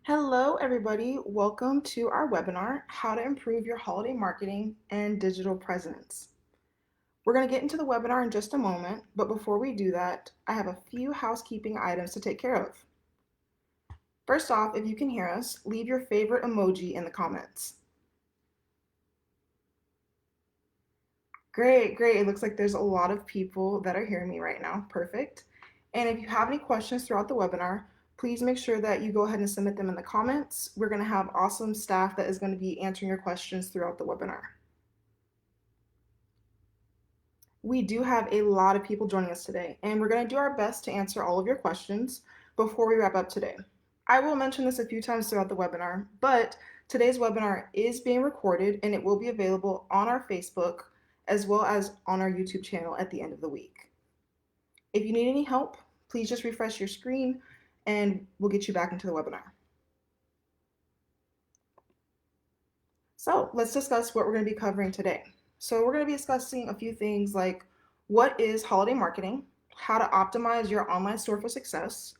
Hello, everybody. Welcome to our webinar, How to Improve Your Holiday Marketing and Digital Presence. We're going to get into the webinar in just a moment, but before we do that, I have a few housekeeping items to take care of. First off, if you can hear us, leave your favorite emoji in the comments. Great, great. It looks like there's a lot of people that are hearing me right now. Perfect. And if you have any questions throughout the webinar, please make sure that you go ahead and submit them in the comments. We're going to have awesome staff that is going to be answering your questions throughout the webinar. We do have a lot of people joining us today, and we're going to do our best to answer all of your questions before we wrap up today. I will mention this a few times throughout the webinar, but today's webinar is being recorded and it will be available on our Facebook as well as on our YouTube channel at the end of the week. If you need any help, please just refresh your screen and we'll get you back into the webinar. So let's discuss what we're going to be covering today. So we're going to be discussing a few things like what is holiday marketing, how to optimize your online store for success,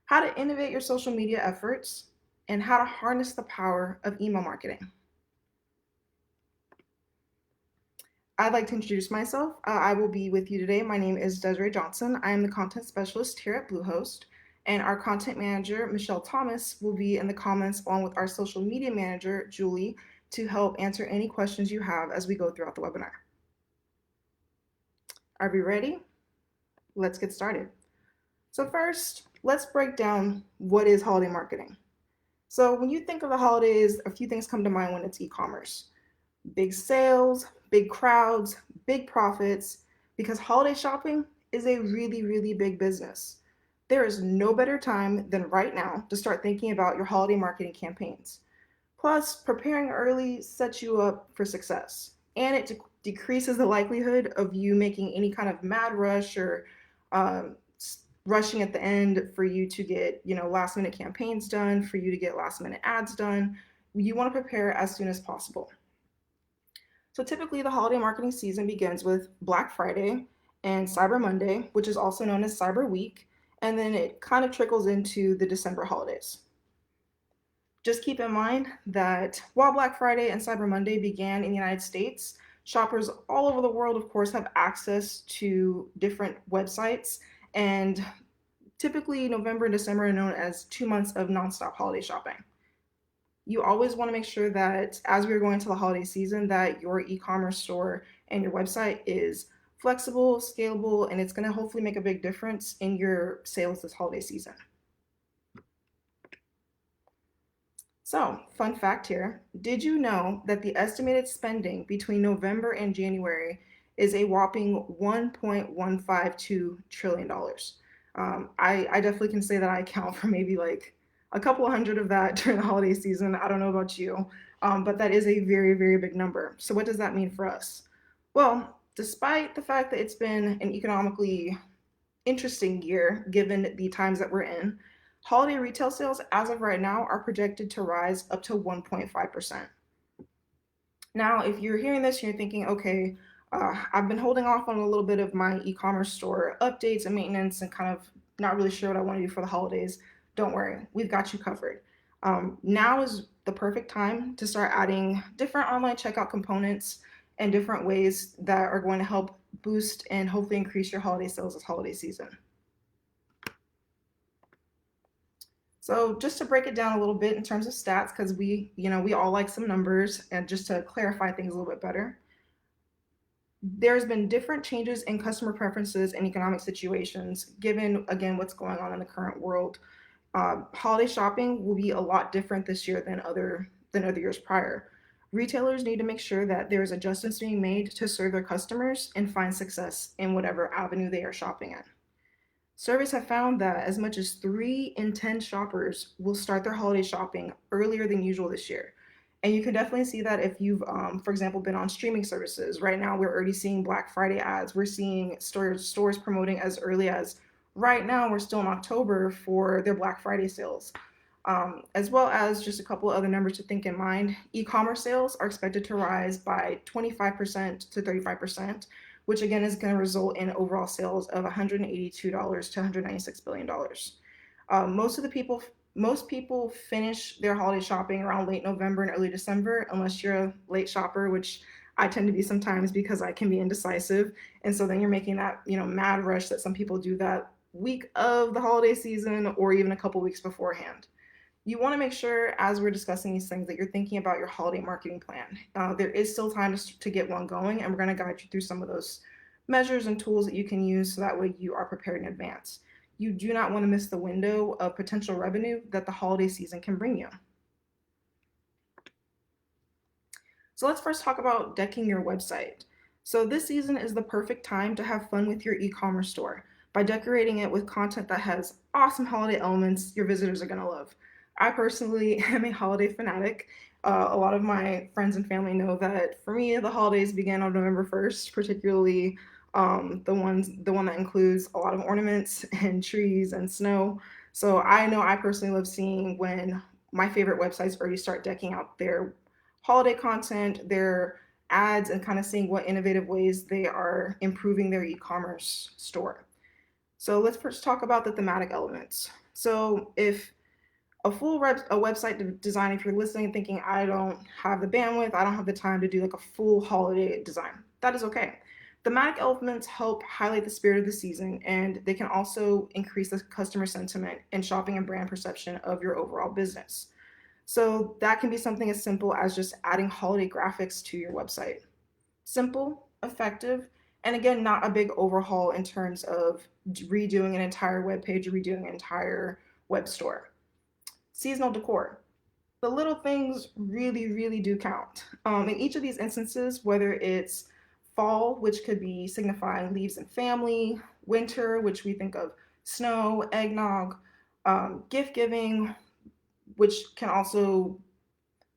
how to innovate your social media efforts, and how to harness the power of email marketing. I'd like to introduce myself. I will be with you today. My name is Desiree Johnson. I am the content specialist here at Bluehost, and our content manager, Michelle Thomas, will be in the comments along with our social media manager, Julie, to help answer any questions you have as we go throughout the webinar. Are we ready? Let's get started. So first, let's break down what is holiday marketing. So when you think of the holidays, a few things come to mind when it's e-commerce. Big sales, big crowds, big profits, because holiday shopping is a really, really big business. There is no better time than right now to start thinking about your holiday marketing campaigns. Plus, preparing early sets you up for success, and it decreases the likelihood of you making any kind of mad rush or um, rushing at the end for you to get last minute campaigns done, for you to get last minute ads done. You want to prepare as soon as possible. So typically, the holiday marketing season begins with Black Friday and Cyber Monday, which is also known as Cyber Week, and then it kind of trickles into the December holidays. Just keep in mind that while Black Friday and Cyber Monday began in the United States, shoppers all over the world, of course, have access to different websites. And typically, November and December are known as 2 months of nonstop holiday shopping. You always want to make sure that as we're going into the holiday season, that your e-commerce store and your website is flexible, scalable, and it's going to hopefully make a big difference in your sales this holiday season. So, fun fact here, did you know that the estimated spending between November and January is a whopping $1.152 trillion? I definitely can say that I account for maybe like a couple hundred of that during the holiday season. I don't know about you, but that is a very, very big number. So, what does that mean for us? Well, despite the fact that it's been an economically interesting year given the times that we're in, holiday retail sales as of right now are projected to rise up to 1.5%. Now, if you're hearing this and you're thinking, okay, I've been holding off on a little bit of my e-commerce store updates and maintenance and kind of not really sure what I want to do for the holidays, don't worry, we've got you covered. Now is the perfect time to start adding different online checkout components and different ways that are going to help boost and hopefully increase your holiday sales this holiday season. So just to break it down a little bit in terms of stats, because we all like some numbers, and just to clarify things a little bit better, there's been different changes in customer preferences and economic situations, given again what's going on in the current world. Holiday shopping will be a lot different this year than other years prior. Retailers need to make sure that there's adjustments being made to serve their customers and find success in whatever avenue they are shopping in. Surveys have found that as much as 3 in 10 shoppers will start their holiday shopping earlier than usual this year. And you can definitely see that if you've, for example, been on streaming services. Right now, we're already seeing Black Friday ads. We're seeing stores promoting as early as right now, we're still in October for their Black Friday sales. As well as just a couple of other numbers to think in mind. E-commerce sales are expected to rise by 25% to 35%, which again is going to result in overall sales of $182 to $196 billion. Most of the people Most people finish their holiday shopping around late November and early December, unless you're a late shopper, which I tend to be sometimes because I can be indecisive. And so then you're making that, mad rush that some people do that week of the holiday season or even a couple weeks beforehand. You want to make sure, as we're discussing these things, that you're thinking about your holiday marketing plan. There is still time to get one going, and we're going to guide you through some of those measures and tools that you can use so that way you are prepared in advance. You do not want to miss the window of potential revenue that the holiday season can bring you. So let's first talk about decking your website. So this season is the perfect time to have fun with your e-commerce store by decorating it with content that has awesome holiday elements your visitors are going to love. I personally am a holiday fanatic. A lot of my friends and family know that for me, the holidays begin on November 1st, particularly the one that includes a lot of ornaments and trees and snow. So I know I personally love seeing when my favorite websites already start decking out their holiday content, their ads, and kind of seeing what innovative ways they are improving their e-commerce store. So let's first talk about the thematic elements. So if a website design, if you're listening and thinking, I don't have the bandwidth, I don't have the time to do like a full holiday design, that is okay. Thematic elements help highlight the spirit of the season, and they can also increase the customer sentiment and shopping and brand perception of your overall business. So that can be something as simple as just adding holiday graphics to your website. Simple, effective, and again, not a big overhaul in terms of redoing an entire web page or redoing an entire web store. Seasonal decor. The little things really, really do count. In each of these instances, whether it's fall, which could be signifying leaves and family, winter, which we think of snow, eggnog, gift giving, which can also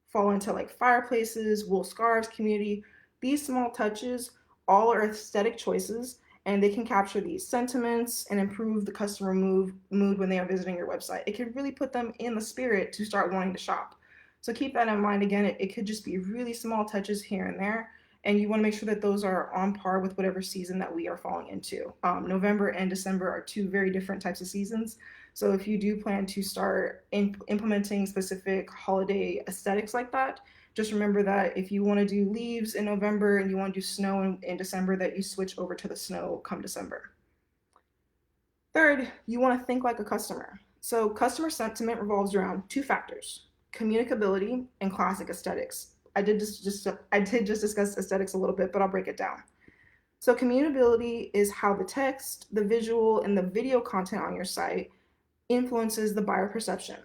fall into like fireplaces, wool scarves, community. These small touches all are aesthetic choices, and they can capture these sentiments and improve the customer mood when they are visiting your website. It can really put them in the spirit to start wanting to shop. So keep that in mind. Again, it could just be really small touches here and there, and you want to make sure that those are on par with whatever season that we are falling into. November and December are two very different types of seasons. So if you do plan to start implementing specific holiday aesthetics like that, just remember that if you want to do leaves in November and you want to do snow in December, that you switch over to the snow come December. Third, you want to think like a customer. So customer sentiment revolves around two factors: communicability and classic aesthetics. I did just discuss aesthetics a little bit, but I'll break it down. So communicability is how the text, the visual, and the video content on your site influences the buyer perception.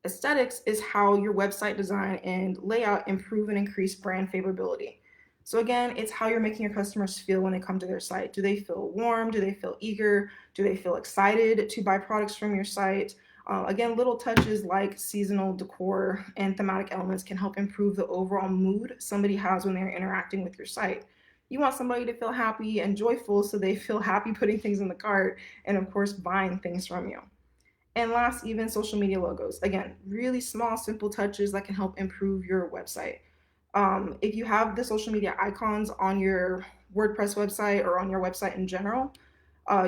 Aesthetics is how your website design and layout improve and increase brand favorability. So again, it's how you're making your customers feel when they come to their site. Do they feel warm? Do they feel eager? Do they feel excited to buy products from your site? Again, little touches like seasonal decor and thematic elements can help improve the overall mood somebody has when they're interacting with your site. You want somebody to feel happy and joyful so they feel happy putting things in the cart and, of course, buying things from you. And last, even social media logos. Again, really small, simple touches that can help improve your website. If you have the social media icons on your WordPress website or on your website in general,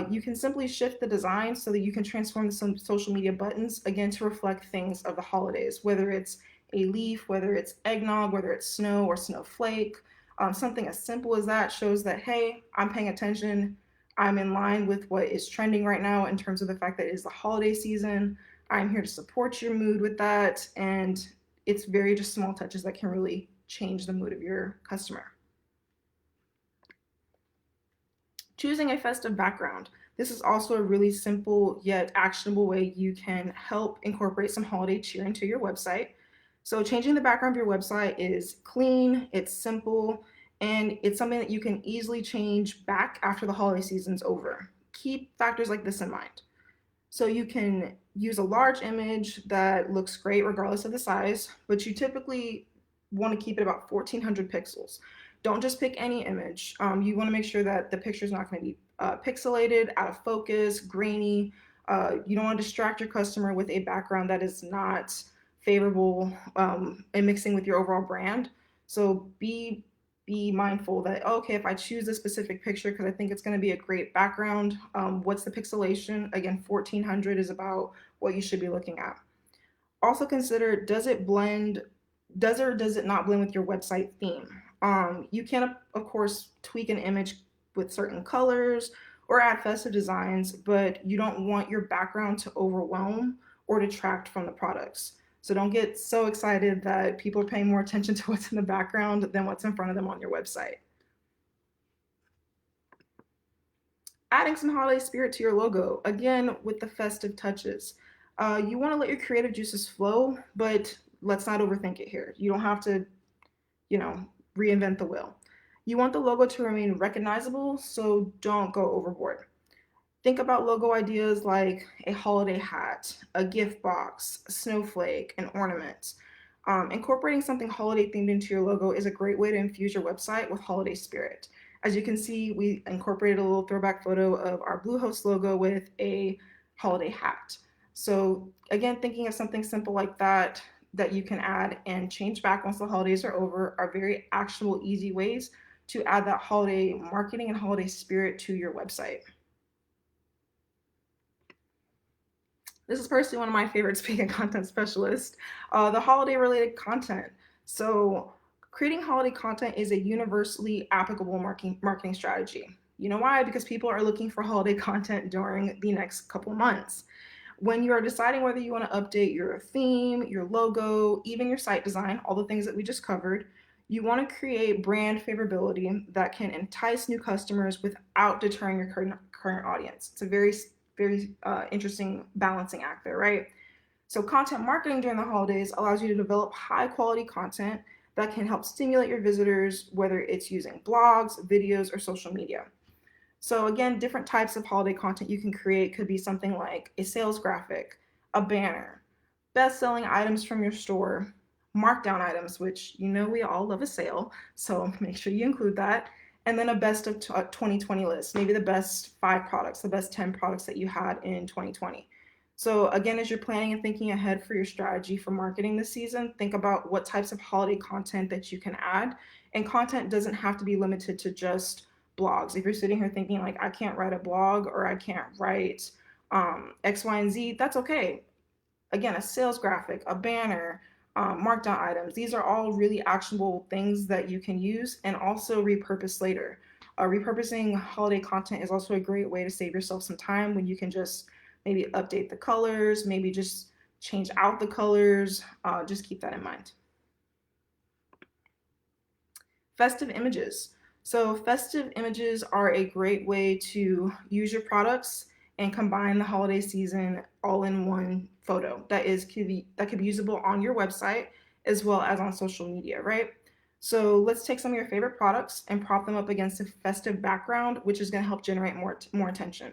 you can simply shift the design so that you can transform some social media buttons again to reflect things of the holidays, whether it's a leaf, whether it's eggnog, whether it's snow or snowflake. Something as simple as that shows that, hey, I'm paying attention. I'm in line with what is trending right now in terms of the fact that it is the holiday season. I'm here to support your mood with that. And it's very just small touches that can really change the mood of your customer. Choosing a festive background. This is also a really simple yet actionable way you can help incorporate some holiday cheer into your website. So changing the background of your website is clean, it's simple, and it's something that you can easily change back after the holiday season's over. Keep factors like this in mind. So you can use a large image that looks great regardless of the size, but you typically want to keep it about 1400 pixels. Don't just pick any image. You want to make sure that the picture is not going to be pixelated, out of focus, grainy. You don't want to distract your customer with a background that is not favorable and mixing with your overall brand. So be be mindful that, okay, if I choose a specific picture because I think it's going to be a great background, what's the pixelation? Again, 1400 is about what you should be looking at. Also consider, does or does it not blend with your website theme? You can, of course, tweak an image with certain colors or add festive designs, but you don't want your background to overwhelm or detract from the products. So don't get so excited that people are paying more attention to what's in the background than what's in front of them on your website. Adding some holiday spirit to your logo, again, with the festive touches. You want to let your creative juices flow, but let's not overthink it here. You don't have to, you know, reinvent the wheel. You want the logo to remain recognizable, so don't go overboard. Think about logo ideas like a holiday hat, a gift box, a snowflake, an ornament. Incorporating something holiday themed into your logo is a great way to infuse your website with holiday spirit. As you can see, we incorporated a little throwback photo of our Bluehost logo with a holiday hat. So again, thinking of something simple like that that you can add and change back once the holidays are over are very actionable, easy ways to add that holiday marketing and holiday spirit to your website. This is personally one of my favorites being a content specialist, the holiday related content. So creating holiday content is a universally applicable marketing strategy. You know why? Because people are looking for holiday content during the next couple months. When you are deciding whether you want to update your theme, your logo, even your site design, all the things that we just covered, you want to create brand favorability that can entice new customers without deterring your current audience. It's a very interesting balancing act there, right? So, content marketing during the holidays allows you to develop high quality content that can help stimulate your visitors, whether it's using blogs, videos, or social media. So again, different types of holiday content you can create could be something like a sales graphic, a banner, best-selling items from your store, markdown items, which you know we all love a sale, so make sure you include that, and then a best of 2020 list, maybe the best 5 products, the best 10 products that you had in 2020. So again, as you're planning and thinking ahead for your strategy for marketing this season, think about what types of holiday content that you can add. And content doesn't have to be limited to just blogs. If you're sitting here thinking like I can't write a blog or I can't write X, Y, and Z, that's okay. Again, a sales graphic, a banner, markdown items. These are all really actionable things that you can use and also repurpose later. Repurposing holiday content is also a great way to save yourself some time when you can just maybe update the colors, maybe just change out the colors. Just keep that in mind. Festive images. So festive images are a great way to use your products and combine the holiday season all in one photo that could be usable on your website as well as on social media, right? So let's take some of your favorite products and prop them up against a festive background, which is going to help generate more attention.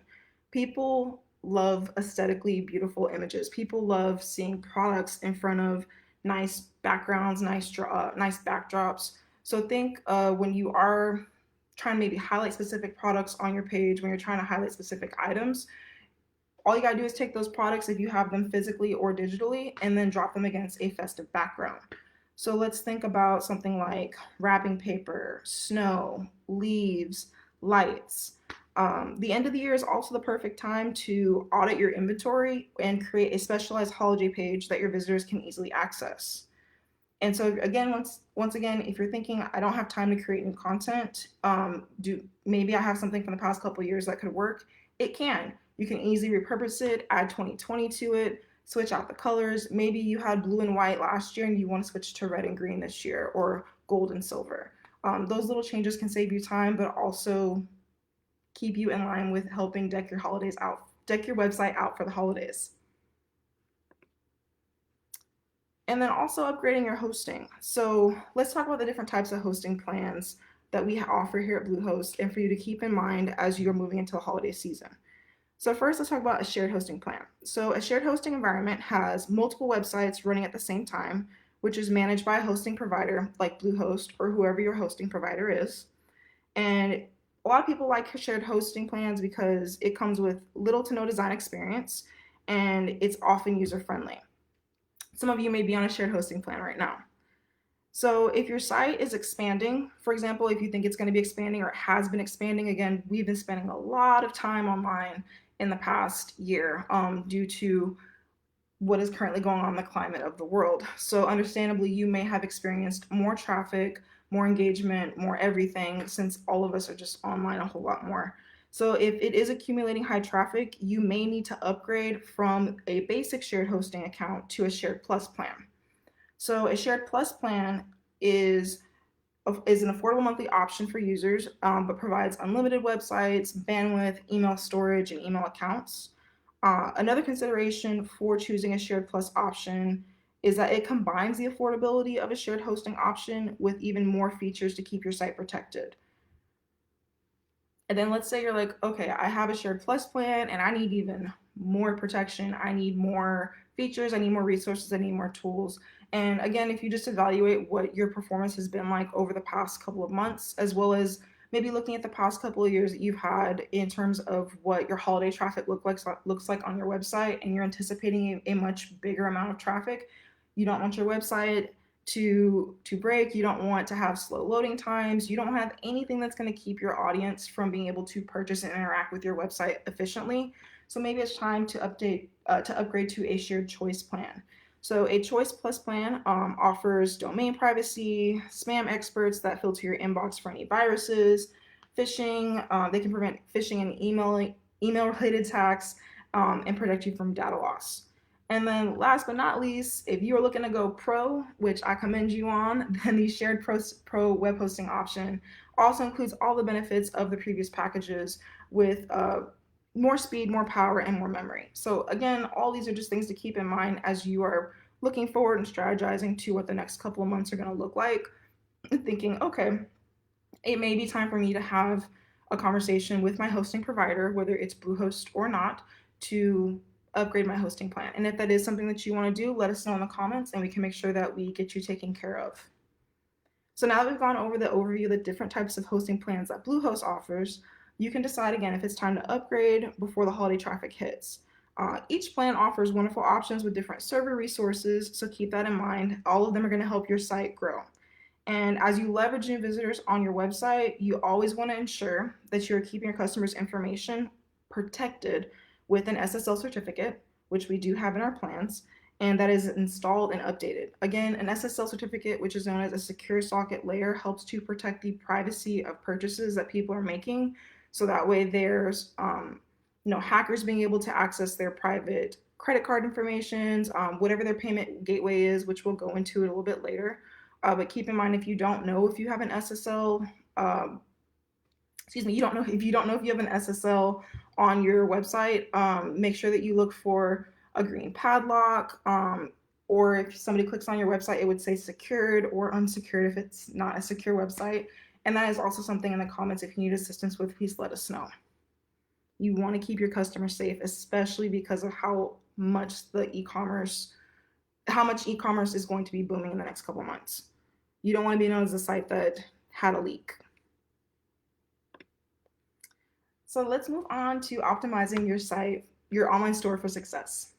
People love aesthetically beautiful images. People love seeing products in front of nice backgrounds, nice backdrops. So think when you are trying to maybe highlight specific products on your page, when you're trying to highlight specific items, all you gotta do is take those products if you have them physically or digitally and then drop them against a festive background. So let's think about something like wrapping paper, snow, leaves, lights. The end of the year is also the perfect time to audit your inventory and create a specialized holiday page that your visitors can easily access. And so again, once again, if you're thinking I don't have time to create new content, do maybe I have something from the past couple of years that could work. It can. You can easily repurpose it, add 2020 to it, switch out the colors. Maybe you had blue and white last year and you want to switch to red and green this year, or gold and silver. Those little changes can save you time, but also keep you in line with helping deck your website out for the holidays. And then also upgrading your hosting. So let's talk about the different types of hosting plans that we offer here at Bluehost and for you to keep in mind as you're moving into the holiday season. So first, let's talk about a shared hosting plan. So a shared hosting environment has multiple websites running at the same time, which is managed by a hosting provider like Bluehost or whoever your hosting provider is. And a lot of people like shared hosting plans because it comes with little to no design experience and it's often user friendly. Some of you may be on a shared hosting plan right now. So if your site is expanding, for example, if you think it's going to be expanding or it has been expanding, again, we've been spending a lot of time online in the past year due to what is currently going on in the climate of the world. So understandably, you may have experienced more traffic, more engagement, more everything, since all of us are just online a whole lot more. So if it is accumulating high traffic, you may need to upgrade from a basic shared hosting account to a shared plus plan. So a shared plus plan is is an affordable monthly option for users, but provides unlimited websites, bandwidth, email storage, and email accounts. Another consideration for choosing a shared plus option is that it combines the affordability of a shared hosting option with even more features to keep your site protected. And then let's say you're like, okay, I have a shared plus plan and I need even more protection. I need more features. I need more resources. I need more tools. And again, if you just evaluate what your performance has been like over the past couple of months, as well as maybe looking at the past couple of years that you've had in terms of what your holiday traffic looks like on your website, and you're anticipating a much bigger amount of traffic, you don't want your website to break. You don't want to have slow loading times. You don't have anything that's going to keep your audience from being able to purchase and interact with your website efficiently. So maybe it's time to upgrade to a shared choice plan. So a choice plus plan offers domain privacy, spam experts that filter your inbox for any viruses, phishing. They can prevent phishing and email related attacks, and protect you from data loss. And then last but not least, if you are looking to go pro, which I commend you on, then the shared pro web hosting option also includes all the benefits of the previous packages with more speed, more power, and more memory. So again, all these are just things to keep in mind as you are looking forward and strategizing to what the next couple of months are going to look like, and thinking, okay, it may be time for me to have a conversation with my hosting provider, whether it's Bluehost or not, to upgrade my hosting plan. And if that is something that you want to do, let us know in the comments and we can make sure that we get you taken care of. So now that we've gone over the overview of the different types of hosting plans that Bluehost offers, you can decide again if it's time to upgrade before the holiday traffic hits. Each plan offers wonderful options with different server resources, so keep that in mind. All of them are going to help your site grow. And as you leverage new visitors on your website, you always want to ensure that you're keeping your customers' information protected with an SSL certificate, which we do have in our plans, and that is installed and updated. Again, an SSL certificate, which is known as a secure socket layer, helps to protect the privacy of purchases that people are making. So that way there's hackers being able to access their private credit card information, whatever their payment gateway is, which we'll go into it a little bit later. But keep in mind, if you don't know if you have an SSL, you don't know if you have an SSL on your website, make sure that you look for a green padlock, or if somebody clicks on your website, it would say secured or unsecured if it's not a secure website. And that is also something in the comments. If you need assistance with, please let us know. You want to keep your customers safe, especially because of how much e-commerce is going to be booming in the next couple months. You don't want to be known as a site that had a leak. So let's move on to optimizing your site, your online store for success.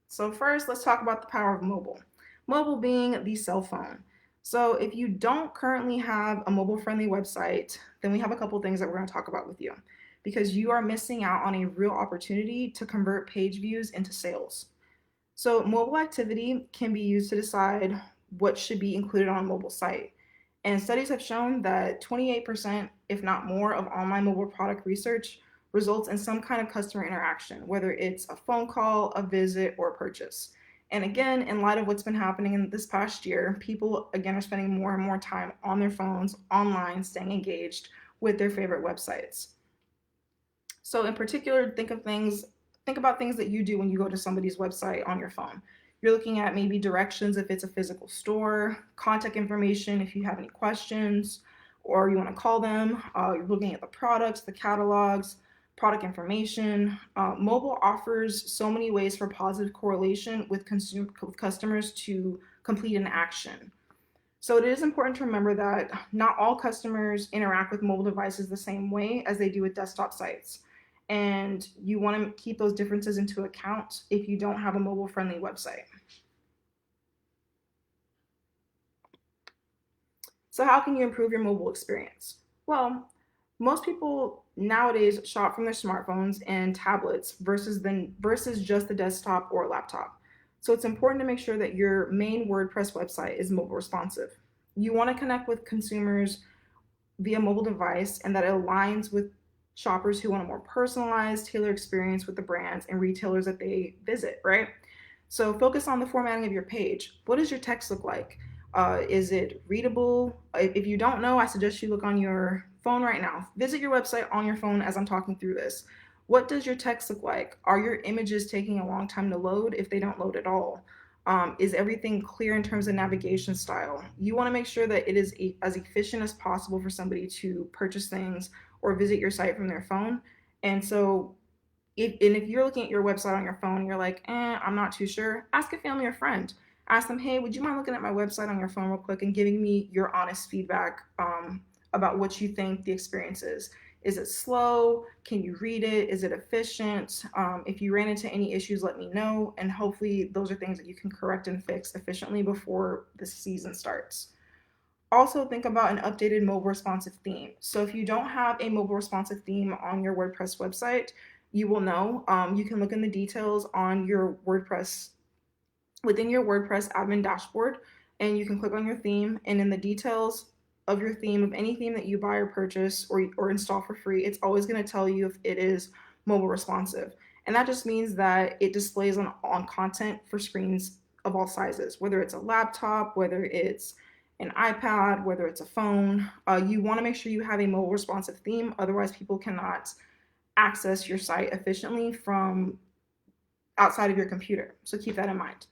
So first, let's talk about the power of mobile. Mobile being the cell phone. So if you don't currently have a mobile-friendly website, then we have a couple things that we're going to talk about with you, because you are missing out on a real opportunity to convert page views into sales. So mobile activity can be used to decide what should be included on a mobile site. And studies have shown that 28%, if not more, of online mobile product research results in some kind of customer interaction, whether it's a phone call, a visit, or a purchase. And again, in light of what's been happening in this past year, people again are spending more and more time on their phones, online, staying engaged with their favorite websites. So in particular, think about things that you do when you go to somebody's website on your phone. You're looking at maybe directions if it's a physical store, contact information if you have any questions, or you want to call them. You're looking at the products, the catalogs, product information. Mobile offers so many ways for positive correlation with customers to complete an action. So it is important to remember that not all customers interact with mobile devices the same way as they do with desktop sites. And you want to keep those differences into account if you don't have a mobile friendly website. So how can you improve your mobile experience? Well, most people nowadays shop from their smartphones and tablets versus just the desktop or laptop. So it's important to make sure that your main WordPress website is mobile responsive. You want to connect with consumers via mobile device and that it aligns with shoppers who want a more personalized, tailored experience with the brands and retailers that they visit, right? So focus on the formatting of your page. What does your text look like? Is it readable? If you don't know, I suggest you look on your phone right now. Visit your website on your phone as I'm talking through this. What does your text look like? Are your images taking a long time to load if they don't load at all? Is everything clear in terms of navigation style? You want to make sure that it is as efficient as possible for somebody to purchase things or visit your site from their phone. And so if you're looking at your website on your phone, you're like, I'm not too sure, ask a family or friend. Ask them, hey, would you mind looking at my website on your phone real quick and giving me your honest feedback about what you think the experience is? Is it slow? Can you read it? Is it efficient? If you ran into any issues, let me know. And hopefully, those are things that you can correct and fix efficiently before the season starts. Also, think about an updated mobile responsive theme. So, if you don't have a mobile responsive theme on your WordPress website, you will know. You can look in the details on your WordPress within your WordPress admin dashboard, and you can click on your theme. And in the details of your theme, of any theme that you buy or purchase or install for free, it's always going to tell you if it is mobile responsive. And that just means that it displays on content for screens of all sizes, whether it's a laptop, whether it's an iPad, whether it's a phone. You want to make sure you have a mobile responsive theme, otherwise, people cannot access your site efficiently from outside of your computer. So keep that in mind.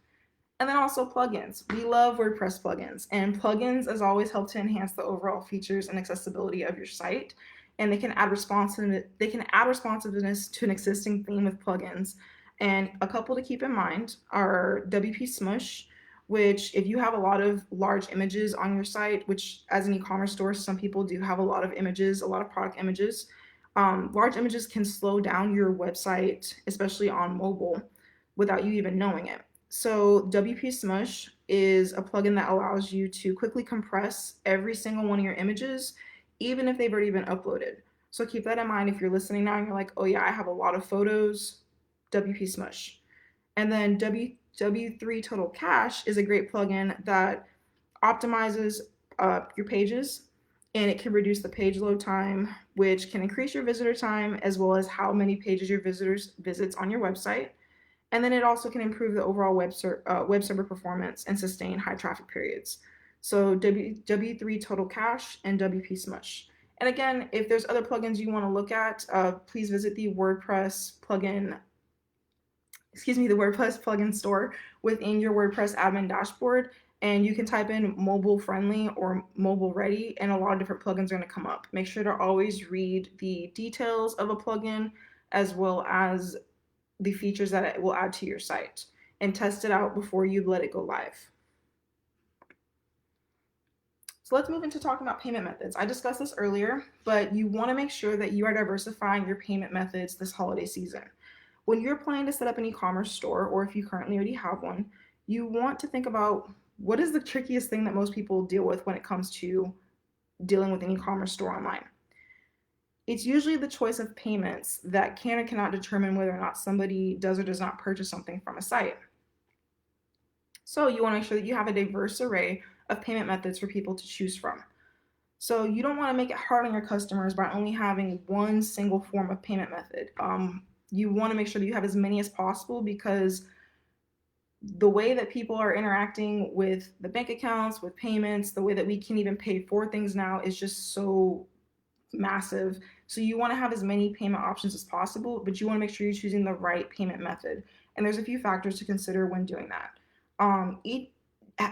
And then also plugins. We love WordPress plugins, and plugins as always help to enhance the overall features and accessibility of your site. And they can add responsiveness to an existing theme with plugins. And a couple to keep in mind are WP Smush, which if you have a lot of large images on your site, which as an e-commerce store, some people do have a lot of images, a lot of product images. Large images can slow down your website, especially on mobile, without you even knowing it. So WP Smush is a plugin that allows you to quickly compress every single one of your images, even if they've already been uploaded. So keep that in mind if you're listening now and you're like, oh yeah, I have a lot of photos, WP Smush. And then W3 Total Cache is a great plugin that optimizes your pages, and it can reduce the page load time, which can increase your visitor time as well as how many pages your visitors visits on your website. And then it also can improve the overall web server performance and sustain high traffic periods. So W3 Total Cache and WP Smush. And again, if there's other plugins you want to look at, please visit the WordPress plugin store within your WordPress admin dashboard. And you can type in mobile friendly or mobile ready, and a lot of different plugins are going to come up. Make sure to always read the details of a plugin as well as the features that it will add to your site, and test it out before you let it go live. So let's move into talking about payment methods. I discussed this earlier, but you want to make sure that you are diversifying your payment methods this holiday season. When you're planning to set up an e-commerce store, or if you currently already have one, you want to think about what is the trickiest thing that most people deal with when it comes to dealing with an e-commerce store online. It's usually the choice of payments that can or cannot determine whether or not somebody does or does not purchase something from a site. So you want to make sure that you have a diverse array of payment methods for people to choose from. So you don't want to make it hard on your customers by only having one single form of payment method. You want to make sure that you have as many as possible, because the way that people are interacting with the bank accounts, with payments, the way that we can even pay for things now is just so massive. So you want to have as many payment options as possible, but you want to make sure you're choosing the right payment method. And there's a few factors to consider when doing that.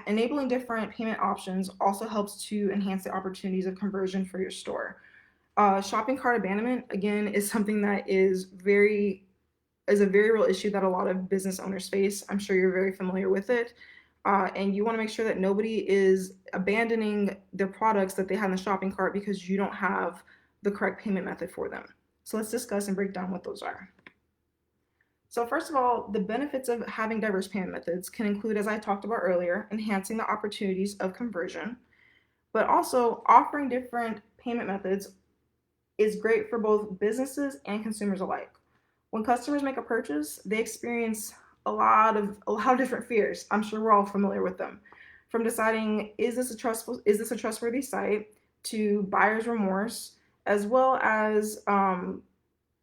Enabling different payment options also helps to enhance the opportunities of conversion for your store. Shopping cart abandonment, again, is something that is a very real issue that a lot of business owners face. I'm sure you're very familiar with it. And you want to make sure that nobody is abandoning their products that they have in the shopping cart because you don't have the correct payment method for them. So let's discuss and break down what those are. So first of all, the benefits of having diverse payment methods can include, as I talked about earlier, enhancing the opportunities of conversion. But also offering different payment methods is great for both businesses and consumers alike. When customers make a purchase, they experience a lot of different fears. I'm sure we're all familiar with them. From deciding is this a trustworthy site to buyer's remorse, as well as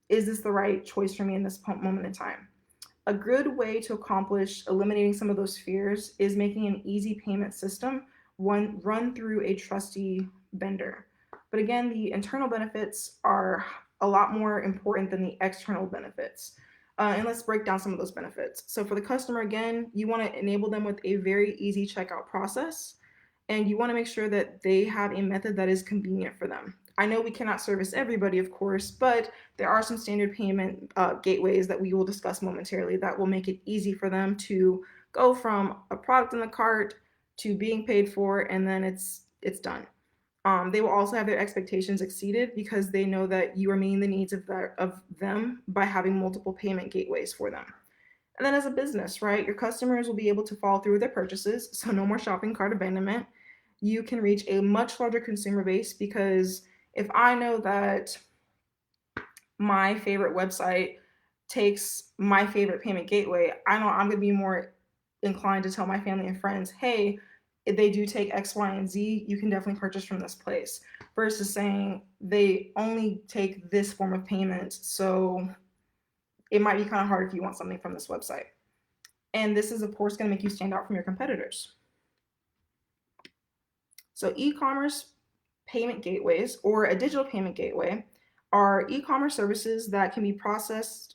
is this the right choice for me in this moment in time. A good way to accomplish eliminating some of those fears is making an easy payment system one run through a trusty vendor. But again, the internal benefits are a lot more important than the external benefits. And let's break down some of those benefits. So, for the customer, again, you want to enable them with a very easy checkout process, and you want to make sure that they have a method that is convenient for them. I know we cannot service everybody, of course, but there are some standard payment gateways that we will discuss momentarily that will make it easy for them to go from a product in the cart to being paid for, and then it's done. They will also have their expectations exceeded because they know that you are meeting the needs of them by having multiple payment gateways for them. And then as a business, right, your customers will be able to follow through with their purchases, so no more shopping cart abandonment. You can reach a much larger consumer base because if I know that my favorite website takes my favorite payment gateway, I know I'm going to be more inclined to tell my family and friends, hey, if they do take X, Y, and Z, you can definitely purchase from this place, versus saying they only take this form of payment. So it might be kind of hard if you want something from this website. And this is, of course, going to make you stand out from your competitors. So e-commerce payment gateways or a digital payment gateway are e-commerce services that can process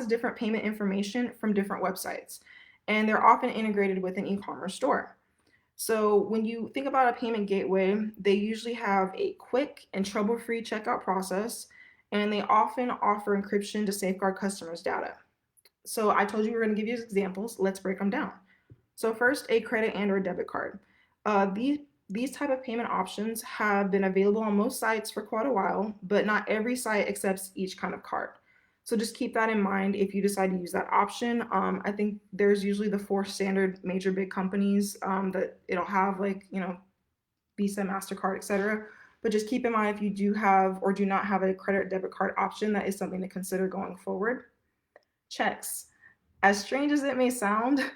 different payment information from different websites. And they're often integrated with an e-commerce store. So when you think about a payment gateway, they usually have a quick and trouble-free checkout process, and they often offer encryption to safeguard customers' data. So I told you we were going to give you examples. Let's break them down. So first, a credit and or debit card. These type of payment options have been available on most sites for quite a while, but not every site accepts each kind of card. So just keep that in mind if you decide to use that option. I think there's usually the four standard major big companies that it'll have, like, Visa, MasterCard, etc. But just keep in mind if you do have or do not have a credit or debit card option, that is something to consider going forward. Checks. As strange as it may sound,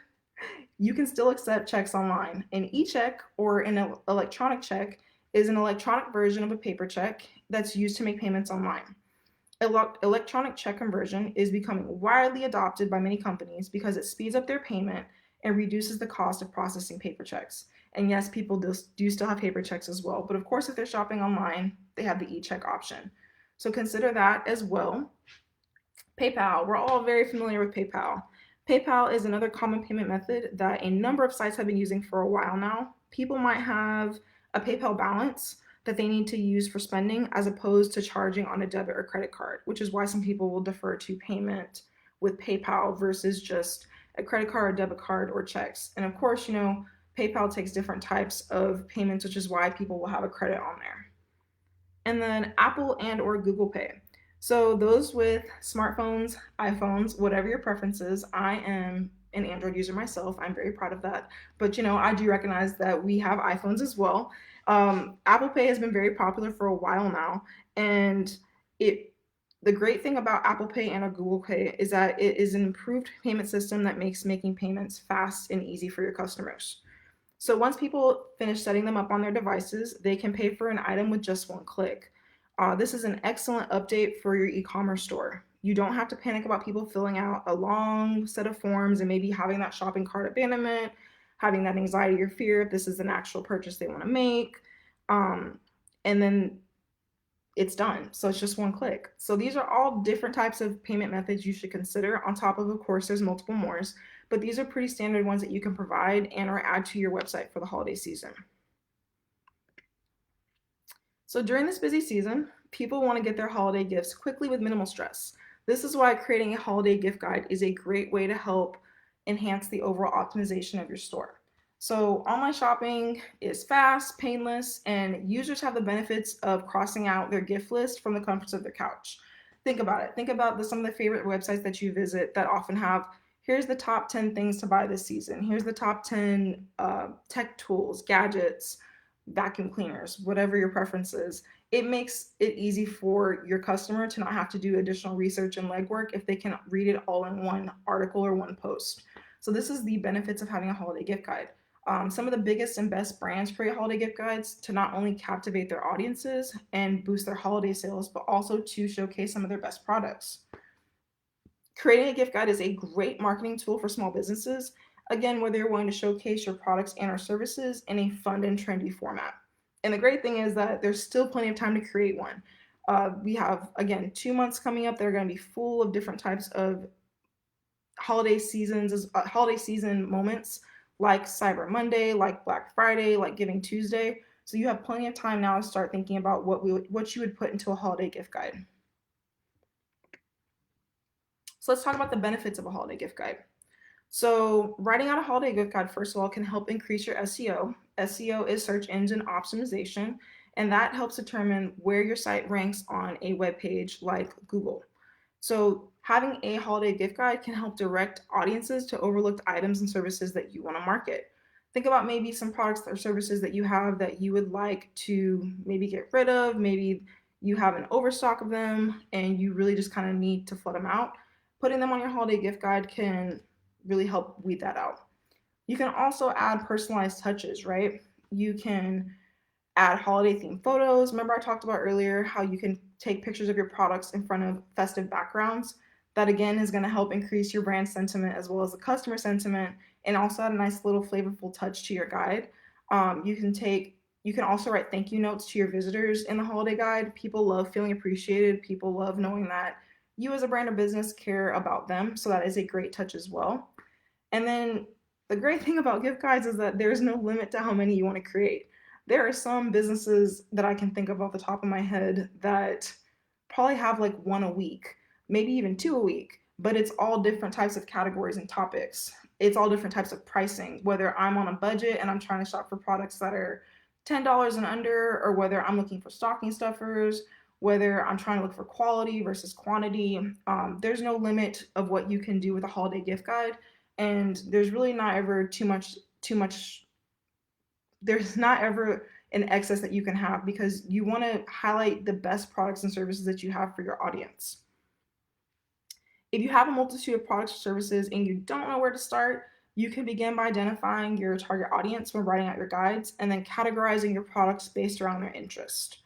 you can still accept checks online. An e-check or an electronic check is an electronic version of a paper check that's used to make payments online. Electronic check conversion is becoming widely adopted by many companies because it speeds up their payment and reduces the cost of processing paper checks. And yes, people do still have paper checks as well, but of course, if they're shopping online, they have the e-check option. So consider that as well. PayPal, we're all very familiar with PayPal. PayPal is another common payment method that a number of sites have been using for a while now. People might have a PayPal balance that they need to use for spending as opposed to charging on a debit or credit card, which is why some people will defer to payment with PayPal versus just a credit card, debit card, or checks. And of course, PayPal takes different types of payments, which is why people will have a credit on there. And then Apple and or Google Pay. So those with smartphones, iPhones, whatever your preferences, I am an Android user myself. I'm very proud of that. But I do recognize that we have iPhones as well. Apple Pay has been very popular for a while now, and the great thing about Apple Pay and or Google Pay is that it is an improved payment system that makes making payments fast and easy for your customers. So once people finish setting them up on their devices, they can pay for an item with just one click. This is an excellent update for your e-commerce store. You don't have to panic about people filling out a long set of forms and maybe having that shopping cart abandonment, having that anxiety or fear if this is an actual purchase they want to make. And then it's done. So it's just one click. So these are all different types of payment methods you should consider. On top of course, there's multiple more, but these are pretty standard ones that you can provide and or add to your website for the holiday season. So during this busy season, people want to get their holiday gifts quickly with minimal stress. This is why creating a holiday gift guide is a great way to help enhance the overall optimization of your store. So online shopping is fast, painless, and users have the benefits of crossing out their gift list from the comforts of their couch. Think about it. Think about some of the favorite websites that you visit that often have, here's the top 10 things to buy this season. Here's the top 10 tech tools, gadgets, vacuum cleaners, whatever your preference is. It makes it easy for your customer to not have to do additional research and legwork if they can read it all in one article or one post. So, this is the benefits of having a holiday gift guide. Some of the biggest and best brands create holiday gift guides to not only captivate their audiences and boost their holiday sales, but also to showcase some of their best products. Creating a gift guide is a great marketing tool for small businesses. Again, whether you're wanting to showcase your products and or services in a fun and trendy format. And the great thing is that there's still plenty of time to create one. We have, again, 2 months coming up that are going to be full of different types of holiday season moments like Cyber Monday, like Black Friday, like Giving Tuesday. So you have plenty of time now to start thinking about what you would put into a holiday gift guide. So let's talk about the benefits of a holiday gift guide. So, writing out a holiday gift guide, first of all, can help increase your SEO. SEO is search engine optimization, and that helps determine where your site ranks on a web page like Google. So, having a holiday gift guide can help direct audiences to overlooked items and services that you want to market. Think about maybe some products or services that you have that you would like to maybe get rid of. Maybe you have an overstock of them and you really just kind of need to flood them out. Putting them on your holiday gift guide can really help weed that out. You can also add personalized touches, right? You can add holiday themed photos. Remember, I talked about earlier how you can take pictures of your products in front of festive backgrounds. That again is going to help increase your brand sentiment as well as the customer sentiment, and also add a nice little flavorful touch to your guide. You can also write thank you notes to your visitors in the holiday guide. People love feeling appreciated. People love knowing that you as a brand or business care about them. So that is a great touch as well. And then the great thing about gift guides is that there's no limit to how many you want to create. There are some businesses that I can think of off the top of my head that probably have like one a week, maybe even two a week, but it's all different types of categories and topics. It's all different types of pricing, whether I'm on a budget and I'm trying to shop for products that are $10 and under, or whether I'm looking for stocking stuffers, whether I'm trying to look for quality versus quantity. There's no limit of what you can do with a holiday gift guide, and there's really not ever too much there's not ever an excess that you can have because you want to highlight the best products and services that you have for your audience. If you have a multitude of products or services and you don't know where to start, you can begin by identifying your target audience when writing out your guides and then categorizing your products based around their interest.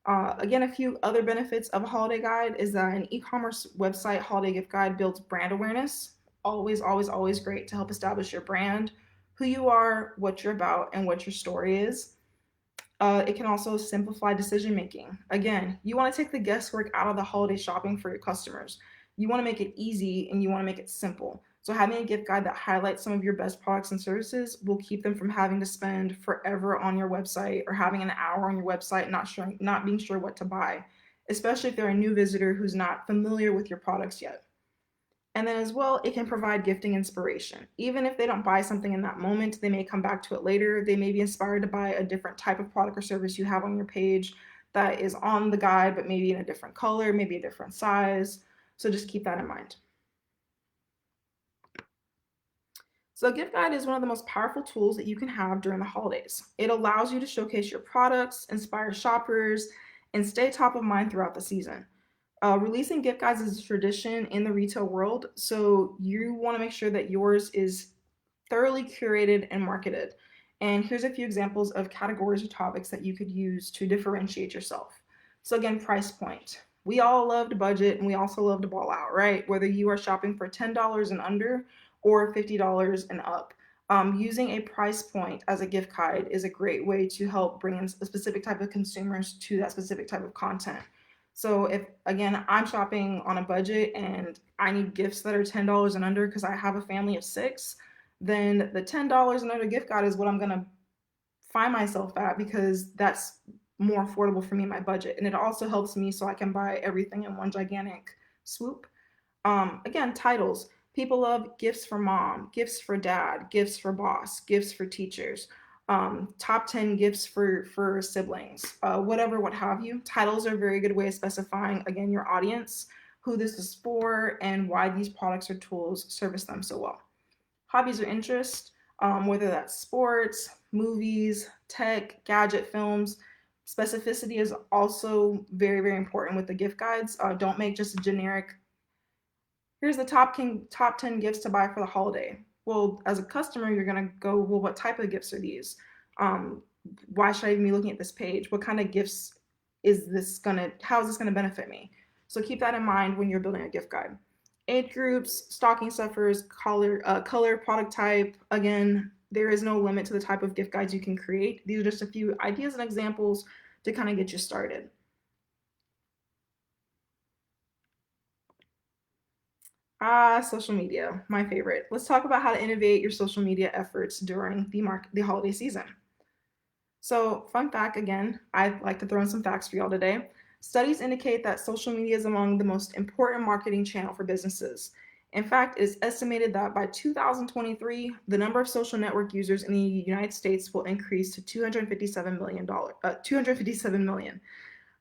Again, a few other benefits of a holiday guide is that an e-commerce website holiday gift guide builds brand awareness. Always, always, always great to help establish your brand, who you are, what you're about, and what your story is. It can also simplify decision making. Again, you want to take the guesswork out of the holiday shopping for your customers. You want to make it easy and you want to make it simple. So having a gift guide that highlights some of your best products and services will keep them from having to spend forever on your website or having an hour on your website not being sure what to buy, especially if they're a new visitor who's not familiar with your products yet. And then as well, it can provide gifting inspiration. Even if they don't buy something in that moment, they may come back to it later. They may be inspired to buy a different type of product or service you have on your page that is on the guide, but maybe in a different color, maybe a different size. So just keep that in mind. So, a gift guide is one of the most powerful tools that you can have during the holidays. It allows you to showcase your products, inspire shoppers, and stay top of mind throughout the season. Releasing gift guides is a tradition in the retail world, so you want to make sure that yours is thoroughly curated and marketed. And here's a few examples of categories or topics that you could use to differentiate yourself. So, again, price point. We all love to budget and we also love to ball out, right? Whether you are shopping for $10 and under or $50 and up. Using a price point as a gift guide is a great way to help bring in a specific type of consumers to that specific type of content. So if again I'm shopping on a budget and I need gifts that are $10 and under because I have a family of six, then the $10 and under gift guide is what I'm gonna find myself at because that's more affordable for me in my budget. And it also helps me so I can buy everything in one gigantic swoop. Again, titles. People love gifts for mom, gifts for dad, gifts for boss, gifts for teachers, top 10 gifts for siblings, whatever, what have you. Titles are a very good way of specifying, again, your audience, who this is for, and why these products or tools service them so well. Hobbies or interests, whether that's sports, movies, tech, gadget, films. Specificity is also very, very important with the gift guides. Don't make just a generic, here's the top 10 gifts to buy for the holiday. Well, as a customer, you're going to go, well, what type of gifts are these? Um, why should I even be looking at this page? What kind of gifts how is this going to benefit me? So keep that in mind when you're building a gift guide. Age groups, stocking stuffers, color, product type. Again, there is no limit to the type of gift guides you can create. These are just a few ideas and examples to kind of get you started. Social media, my favorite. Let's talk about how to innovate your social media efforts during the holiday season. So, fun fact again, I'd like to throw in some facts for y'all today. Studies indicate that social media is among the most important marketing channel for businesses. In fact, it is estimated that by 2023, the number of social network users in the United States will increase to 257 million.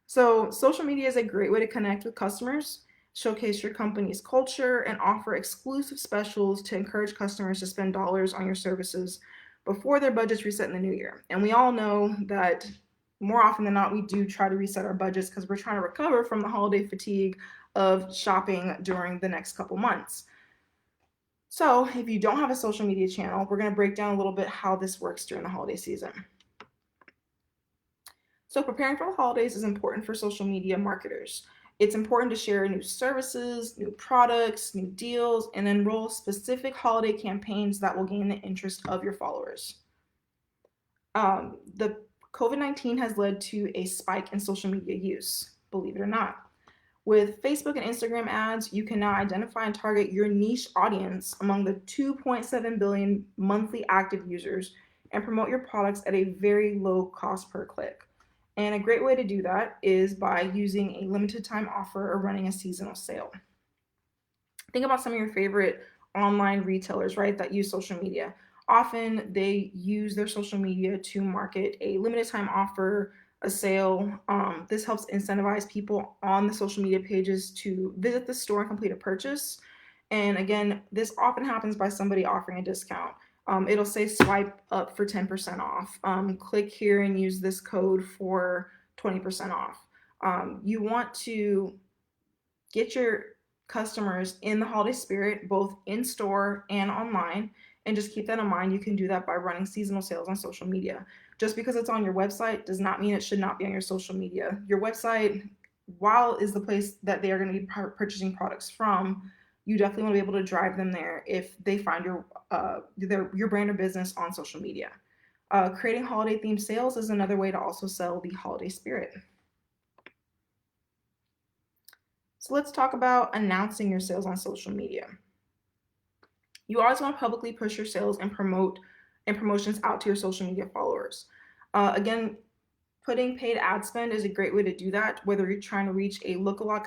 So, social media is a great way to connect with customers, showcase your company's culture, and offer exclusive specials to encourage customers to spend dollars on your services before their budgets reset in the new year. And we all know that more often than not, we do try to reset our budgets because we're trying to recover from the holiday fatigue of shopping during the next couple months. So, if you don't have a social media channel, we're going to break down a little bit how this works during the holiday season. So, preparing for the holidays is important for social media marketers. It's important to share new services, new products, new deals, and enroll specific holiday campaigns that will gain the interest of your followers. The COVID-19 has led to a spike in social media use, believe it or not. With Facebook and Instagram ads, you can now identify and target your niche audience among the 2.7 billion monthly active users and promote your products at a very low cost per click. And a great way to do that is by using a limited time offer or running a seasonal sale. Think about some of your favorite online retailers, right, that use social media. Often they use their social media to market a limited time offer, a sale. This helps incentivize people on the social media pages to visit the store and complete a purchase. And again, this often happens by somebody offering a discount. It'll say swipe up for 10% off. Click here and use this code for 20% off. You want to get your customers in the holiday spirit, both in store and online. And just keep that in mind. You can do that by running seasonal sales on social media. Just because it's on your website does not mean it should not be on your social media. Your website, while is the place that they are going to be purchasing products from, you definitely want to be able to drive them there if they find your brand or business on social media. Creating holiday themed sales is another way to also sell the holiday spirit. So let's talk about announcing your sales on social media. You always want to publicly push your sales and promotions out to your social media followers. Again, putting paid ad spend is a great way to do that, whether you're trying to reach a lookalike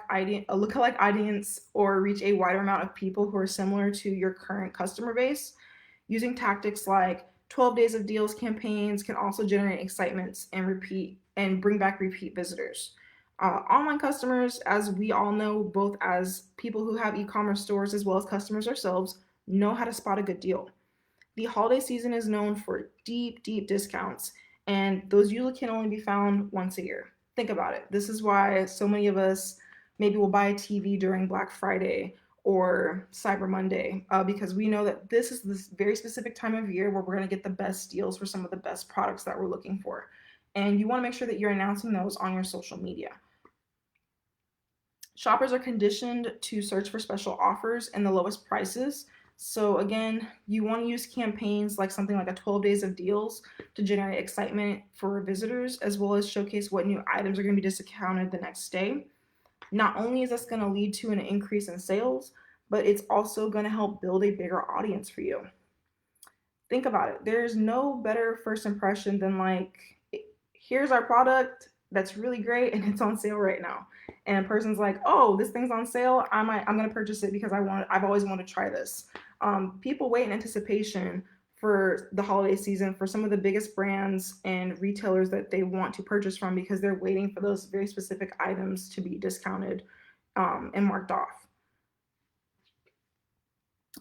audience or reach a wider amount of people who are similar to your current customer base. Using tactics like 12 days of deals campaigns can also generate excitement and bring back repeat visitors. Online customers, as we all know, both as people who have e-commerce stores as well as customers ourselves, know how to spot a good deal. The holiday season is known for deep, deep discounts, and those usually can only be found once a year. Think about it. This is why so many of us maybe will buy a TV during Black Friday or Cyber Monday, because we know that this is this very specific time of year where we're going to get the best deals for some of the best products that we're looking for. And you want to make sure that you're announcing those on your social media. Shoppers are conditioned to search for special offers and the lowest prices. So again, you want to use campaigns like something like a 12 days of deals to generate excitement for visitors, as well as showcase what new items are going to be discounted the next day. Not only is this going to lead to an increase in sales, but it's also going to help build a bigger audience for you. Think about it. There's no better first impression than like, here's our product that's really great and it's on sale right now. And a person's like, oh, this thing's on sale. I'm gonna purchase it because I've always wanted to try this. People wait in anticipation for the holiday season for some of the biggest brands and retailers that they want to purchase from because they're waiting for those very specific items to be discounted and marked off.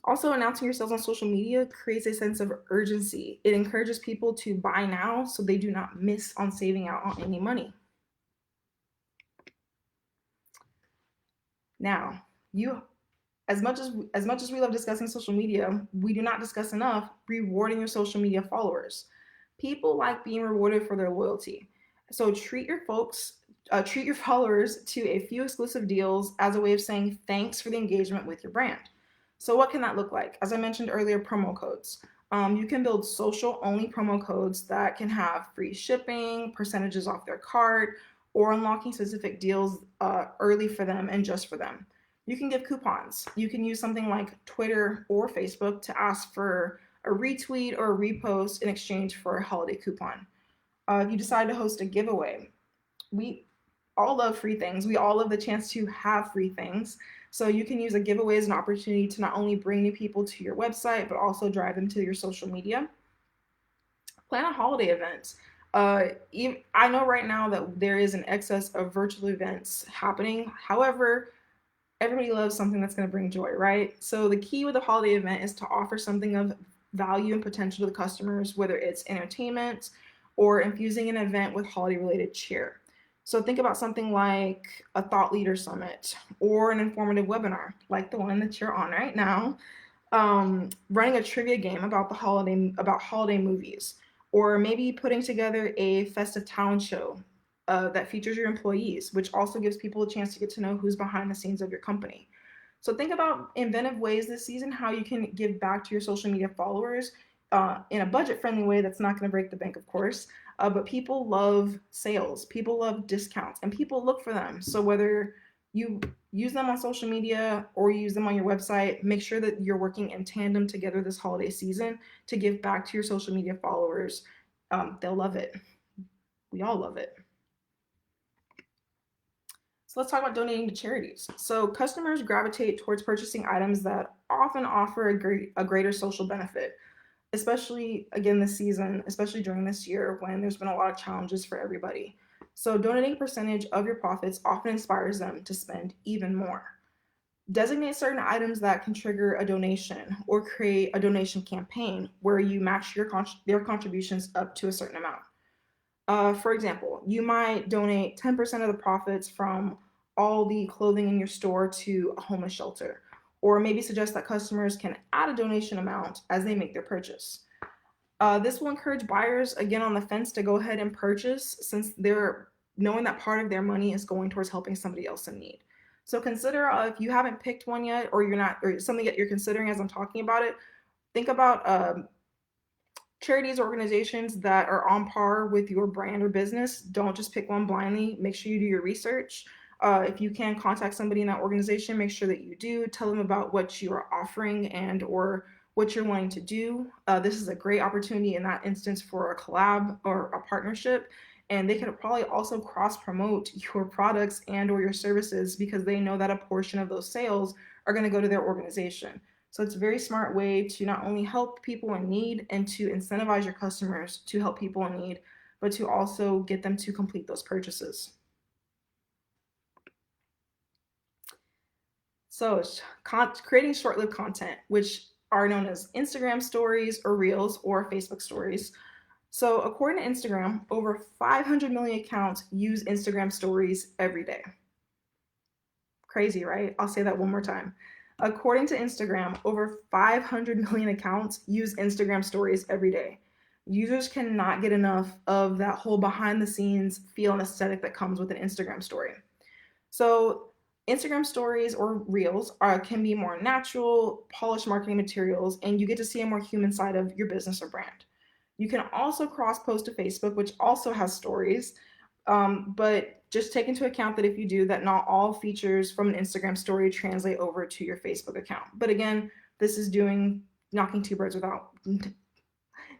Also, announcing your sales on social media creates a sense of urgency. It encourages people to buy now so they do not miss on saving out on any money. Now, you as much as we love discussing social media, we do not discuss enough rewarding your social media followers. People like being rewarded for their loyalty. So treat your followers to a few exclusive deals as a way of saying thanks for the engagement with your brand. So what can that look like? As I mentioned earlier, promo codes. You can build social only promo codes that can have free shipping, percentages off their cart, or unlocking specific deals early for them and just for them. You can give coupons. You can use something like Twitter or Facebook to ask for a retweet or a repost in exchange for a holiday coupon. If you decide to host a giveaway, we all love free things. We all love the chance to have free things. So you can use a giveaway as an opportunity to not only bring new people to your website, but also drive them to your social media. Plan a holiday event. I know right now that there is an excess of virtual events happening. However, everybody loves something that's going to bring joy, right? So the key with a holiday event is to offer something of value and potential to the customers, whether it's entertainment or infusing an event with holiday related cheer. So think about something like a thought leader summit or an informative webinar like the one that you're on right now, running a trivia game about holiday movies, or maybe putting together a festive talent show that features your employees, which also gives people a chance to get to know who's behind the scenes of your company. So think about inventive ways this season how you can give back to your social media followers in a budget-friendly way that's not going to break the bank, of course. But people love sales, people love discounts, and people look for them. So whether you use them on social media or you use them on your website, make sure that you're working in tandem together this holiday season to give back to your social media followers. They'll love it. We all love it. So let's talk about donating to charities. So customers gravitate towards purchasing items that often offer a greater social benefit, especially again this season, especially during this year when there's been a lot of challenges for everybody. So donating a percentage of your profits often inspires them to spend even more. Designate certain items that can trigger a donation or create a donation campaign where you match their contributions up to a certain amount. For example, you might donate 10% of the profits from all the clothing in your store to a homeless shelter, or maybe suggest that customers can add a donation amount as they make their purchase. This will encourage buyers, again on the fence, to go ahead and purchase since they're knowing that part of their money is going towards helping somebody else in need. So consider if you haven't picked one yet, or you're not, or something that you're considering as I'm talking about it, think about charities or organizations that are on par with your brand or business. Don't just pick one blindly. Make sure you do your research. If you can contact somebody in that organization, make sure that you do. Tell them about what you are offering and or what you're wanting to do. This is a great opportunity in that instance for a collab or a partnership. And they can probably also cross promote your products and or your services because they know that a portion of those sales are going to go to their organization. So it's a very smart way to not only help people in need and to incentivize your customers to help people in need, but to also get them to complete those purchases. So creating short-lived content, which are known as Instagram stories or reels or Facebook stories. So according to Instagram, over 500 million accounts use Instagram stories every day. Crazy, right? I'll say that one more time. According to Instagram, over 500 million accounts use Instagram stories every day. Users cannot get enough of that whole behind the scenes feel and aesthetic that comes with an Instagram story. So, Instagram stories or reels can be more natural, polished marketing materials, and you get to see a more human side of your business or brand. You can also cross post to Facebook, which also has stories, but just take into account that if you do that, not all features from an Instagram story translate over to your Facebook account. But again, this is knocking two birds without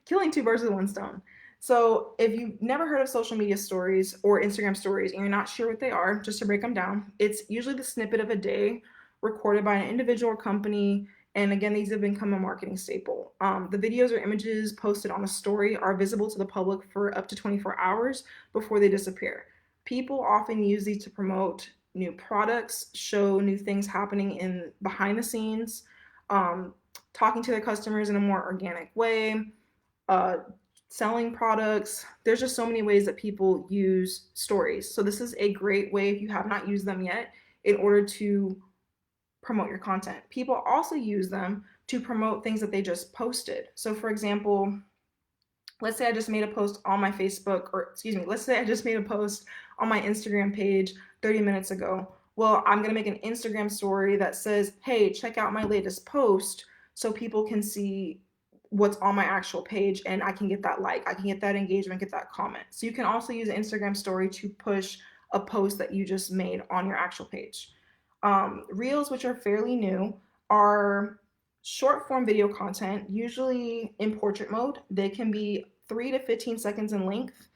killing two birds with one stone. So if you've never heard of social media stories or Instagram stories and you're not sure what they are, just to break them down, it's usually the snippet of a day recorded by an individual or company. And again, these have become a marketing staple. The videos or images posted on a story are visible to the public for up to 24 hours before they disappear. People often use these to promote new products, show new things happening in behind the scenes, talking to their customers in a more organic way, uh, selling products. There's just so many ways that people use stories. So this is a great way, if you have not used them yet, in order to promote your content. People also use them to promote things that they just posted. So for example, let's say I just made a post on my Facebook, or excuse me, let's say I just made a post on my Instagram page 30 minutes ago. Well, I'm going to make an Instagram story that says, hey, check out my latest post, so people can see what's on my actual page and I can get that like, I can get that engagement, get that comment. So you can also use an Instagram story to push a post that you just made on your actual page. Reels, which are fairly new, are short form video content, usually in portrait mode. They can be 3 to 15 seconds in length,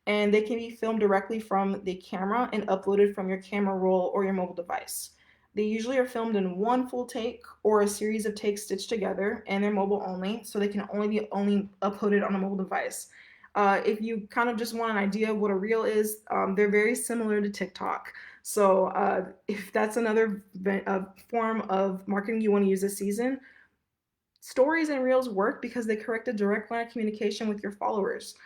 and they can be filmed directly from the camera and uploaded from your camera roll or your mobile device. They usually are filmed in one full take or a series of takes stitched together, and they're mobile only, so they can only be uploaded on a mobile device. If you kind of just want an idea of what a reel is, they're very similar to TikTok. So if that's another form of marketing you want to use this season, stories and reels work because they correct a direct line of communication with your followers.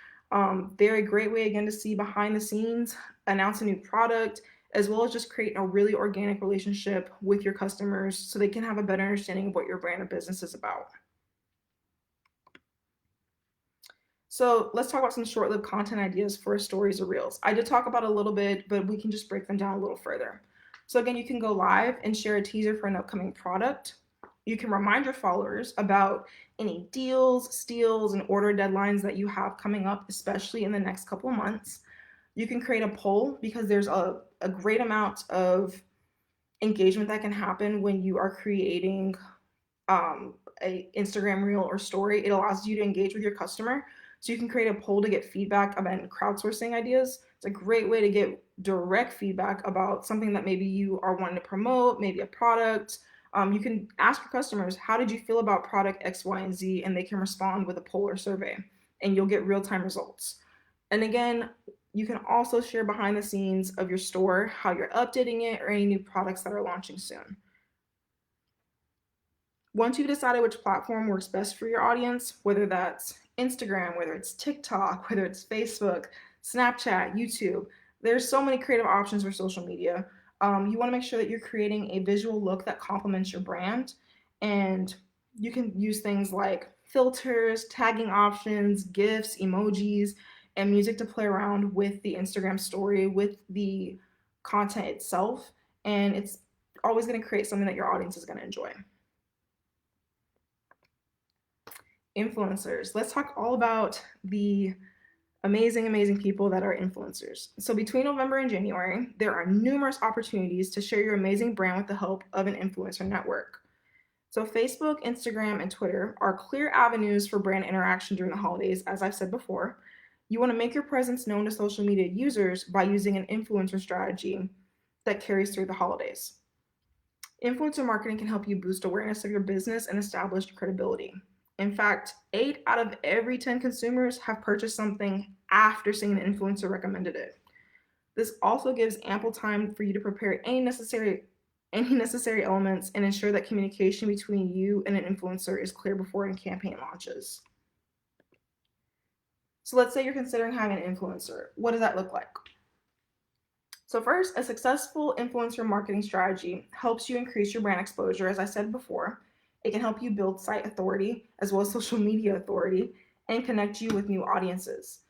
They're a great way, again, to see behind the scenes, announce a new product, as well as just create a really organic relationship with your customers so they can have a better understanding of what your brand or business is about. So let's talk about some short-lived content ideas for stories or reels. I did talk about a little bit, but we can just break them down a little further. So again, you can go live and share a teaser for an upcoming product. You can remind your followers about any deals, steals, and order deadlines that you have coming up, especially in the next couple of months. You can create a poll because there's a great amount of engagement that can happen when you are creating a Instagram reel or story. It allows you to engage with your customer. So you can create a poll to get feedback about crowdsourcing ideas. It's a great way to get direct feedback about something that maybe you are wanting to promote, maybe a product. You can ask your customers, how did you feel about product X, Y, and Z? And they can respond with a poll or survey, and you'll get real-time results. And again, you can also share behind the scenes of your store, how you're updating it, or any new products that are launching soon. Once you've decided which platform works best for your audience, whether that's Instagram, whether it's TikTok, whether it's Facebook, Snapchat, YouTube, there's so many creative options for social media. You want to make sure that you're creating a visual look that complements your brand. And you can use things like filters, tagging options, GIFs, emojis, and music to play around with the Instagram story, with the content itself. And it's always going to create something that your audience is going to enjoy. Influencers. Let's talk all about the amazing people that are influencers. So between November and January, there are numerous opportunities to share your amazing brand with the help of an influencer network. So Facebook, Instagram, and Twitter are clear avenues for brand interaction during the holidays, as I've said before. You want to make your presence known to social media users by using an influencer strategy that carries through the holidays. Influencer marketing can help you boost awareness of your business and establish credibility. In fact, 8 out of every 10 consumers have purchased something after seeing an influencer recommended it. This also gives ample time for you to prepare any necessary elements and ensure that communication between you and an influencer is clear before a campaign launches. So let's say you're considering having an influencer. What does that look like? So first, a successful influencer marketing strategy helps you increase your brand exposure, as I said before. It can help you build site authority as well as social media authority and connect you with new audiences.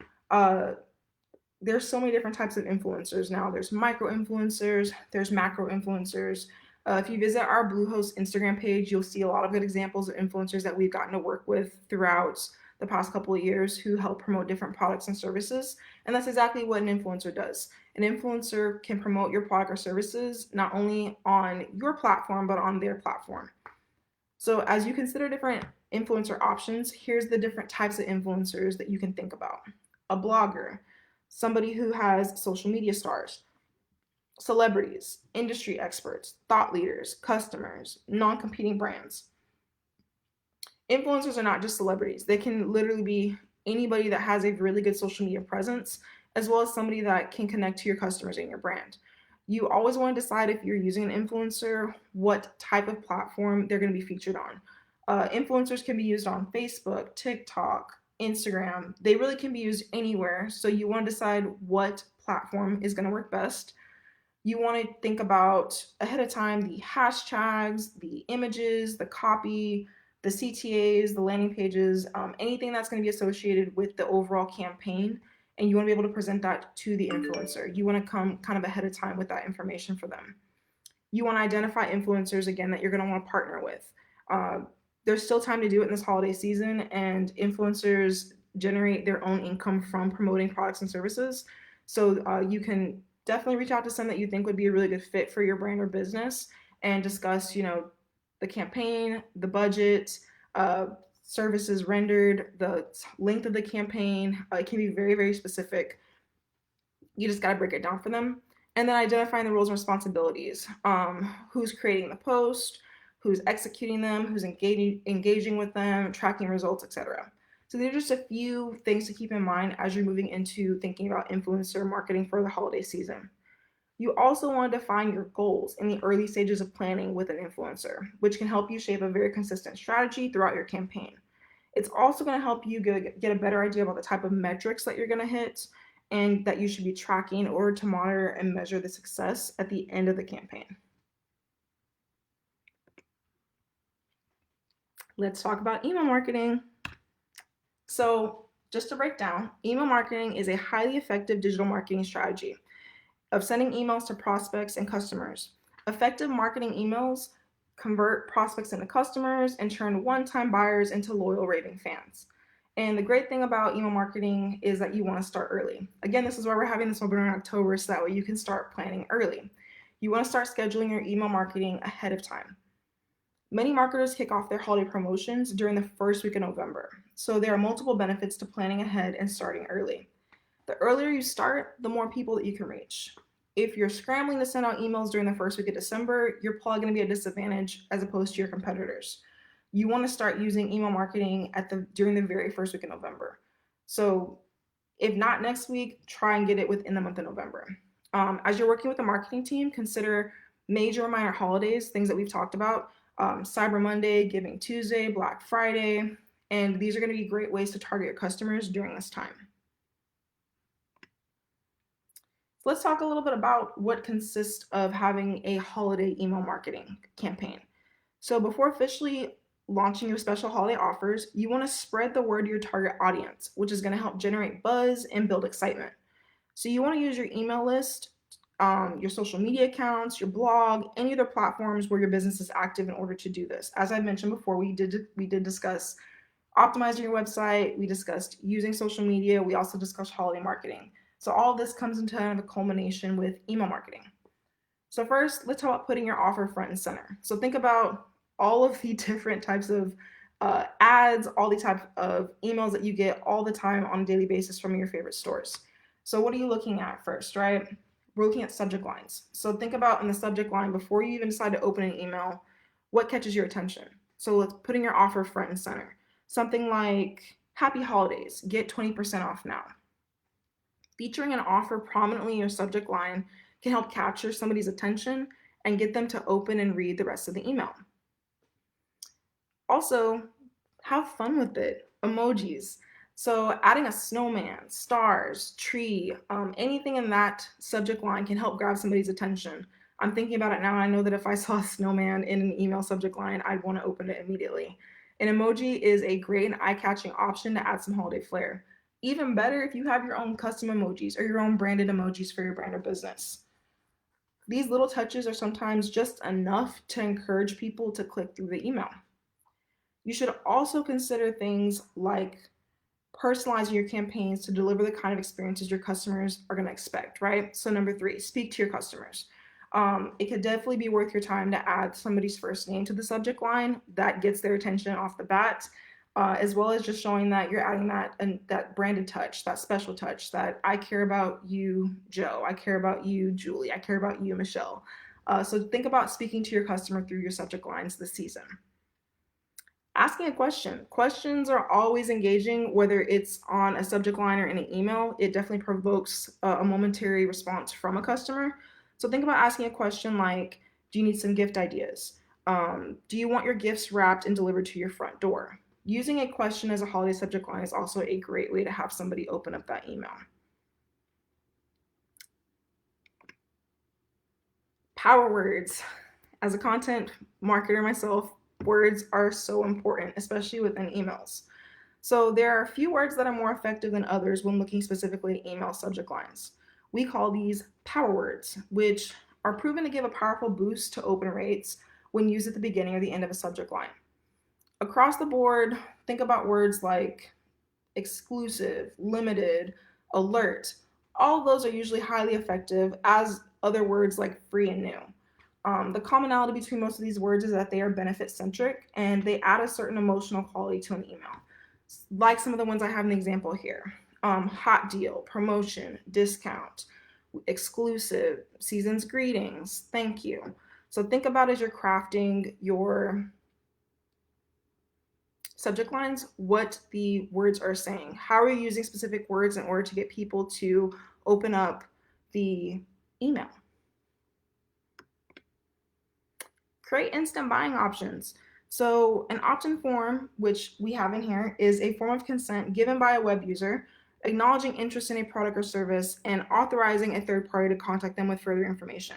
There's so many different types of influencers now. There's micro influencers, there's macro influencers. If you visit our Bluehost Instagram page, you'll see a lot of good examples of influencers that we've gotten to work with throughout the past couple of years who help promote different products and services. And that's exactly what an influencer does. An influencer can promote your product or services not only on your platform, but on their platform. So as you consider different influencer options, here's the different types of influencers that you can think about. A blogger, somebody who has social media stars, celebrities, industry experts, thought leaders, customers, non-competing brands. Influencers are not just celebrities. They can literally be anybody that has a really good social media presence, as well as somebody that can connect to your customers and your brand. You always want to decide, if you're using an influencer, what type of platform they're going to be featured on. Influencers can be used on Facebook, TikTok, Instagram. They really can be used anywhere. So you want to decide what platform is going to work best. You want to think about ahead of time the hashtags, the images, the copy, the CTAs, the landing pages, anything that's going to be associated with the overall campaign. And you want to be able to present that to the influencer. You want to come kind of ahead of time with that information for them. You want to identify influencers again that you're going to want to partner with. Uh, there's still time to do it in this holiday season, and influencers generate their own income from promoting products and services. So you can definitely reach out to some that you think would be a really good fit for your brand or business and discuss, the campaign, the budget, uh, services rendered, the length of the campaign. It can be very, very specific. You just got to break it down for them. And then identifying the roles and responsibilities. Who's creating the post, who's executing them, who's engaging with them, tracking results, etc. So these are just a few things to keep in mind as you're moving into thinking about influencer marketing for the holiday season. You also want to define your goals in the early stages of planning with an influencer, which can help you shape a very consistent strategy throughout your campaign. It's also going to help you get a better idea about the type of metrics that you're going to hit and that you should be tracking in order to monitor and measure the success at the end of the campaign. Let's talk about email marketing. So, just to break down, email marketing is a highly effective digital marketing strategy of sending emails to prospects and customers. Effective marketing emails convert prospects into customers and turn one-time buyers into loyal raving fans. And the great thing about email marketing is that you want to start early. Again, this is why we're having this webinar in October, so that way you can start planning early. You want to start scheduling your email marketing ahead of time. Many marketers kick off their holiday promotions during the first week of November, so there are multiple benefits to planning ahead and starting early. The earlier you start, the more people that you can reach. If you're scrambling to send out emails during the first week of December, you're probably going to be at a disadvantage as opposed to your competitors. You want to start using email marketing during the very first week of November. So if not next week, try and get it within the month of November. As you're working with the marketing team, consider major and minor holidays, things that we've talked about, Cyber Monday, Giving Tuesday, Black Friday, and these are going to be great ways to target your customers during this time. So let's talk a little bit about what consists of having a holiday email marketing campaign. So before officially launching your special holiday offers, you want to spread the word to your target audience, which is going to help generate buzz and build excitement. So you want to use your email list, your social media accounts, your blog, any other platforms where your business is active in order to do this. As I mentioned before, we did discuss optimizing your website. We discussed using social media. We also discussed holiday marketing. So all of this comes into kind of a culmination with email marketing. So first, let's talk about putting your offer front and center. So think about all of the different types of ads, all the types of emails that you get all the time on a daily basis from your favorite stores. So what are you looking at first, right? We're looking at subject lines. So think about in the subject line, before you even decide to open an email, what catches your attention? So let's putting your offer front and center. Something like, Happy Holidays, get 20% off now. Featuring an offer prominently in your subject line can help capture somebody's attention and get them to open and read the rest of the email. Also, have fun with it. Emojis. So adding a snowman, stars, tree, anything in that subject line can help grab somebody's attention. I'm thinking about it now. I know that if I saw a snowman in an email subject line, I'd want to open it immediately. An emoji is a great and eye-catching option to add some holiday flair. Even better if you have your own custom emojis or your own branded emojis for your brand or business. These little touches are sometimes just enough to encourage people to click through the email. You should also consider things like personalizing your campaigns to deliver the kind of experiences your customers are going to expect, right? So number 3, speak to your customers. It could definitely be worth your time to add somebody's first name to the subject line. That gets their attention off the bat, as well as just showing that you're adding that branded touch, that special touch, that I care about you, Joe. I care about you, Julie. I care about you, Michelle. So think about speaking to your customer through your subject lines this season. Asking a question. Questions are always engaging, whether it's on a subject line or in an email. It definitely provokes a momentary response from a customer. So think about asking a question like, do you need some gift ideas? Do you want your gifts wrapped and delivered to your front door? Using a question as a holiday subject line is also a great way to have somebody open up that email. Power words. As a content marketer myself, words are so important, especially within emails. So there are a few words that are more effective than others when looking specifically at email subject lines. We call these power words, which are proven to give a powerful boost to open rates when used at the beginning or the end of a subject line. Across the board, think about words like exclusive, limited, alert. All of those are usually highly effective, as other words like free and new. The commonality between most of these words is that they are benefit centric and they add a certain emotional quality to an email, like some of the ones I have an example here. Hot deal, promotion, discount, exclusive, season's greetings, thank you. So think about as you're crafting your subject lines, what the words are saying. How are you using specific words in order to get people to open up the email? Create instant buying options. So, an opt in form, which we have in here, is a form of consent given by a web user, acknowledging interest in a product or service, and authorizing a third party to contact them with further information.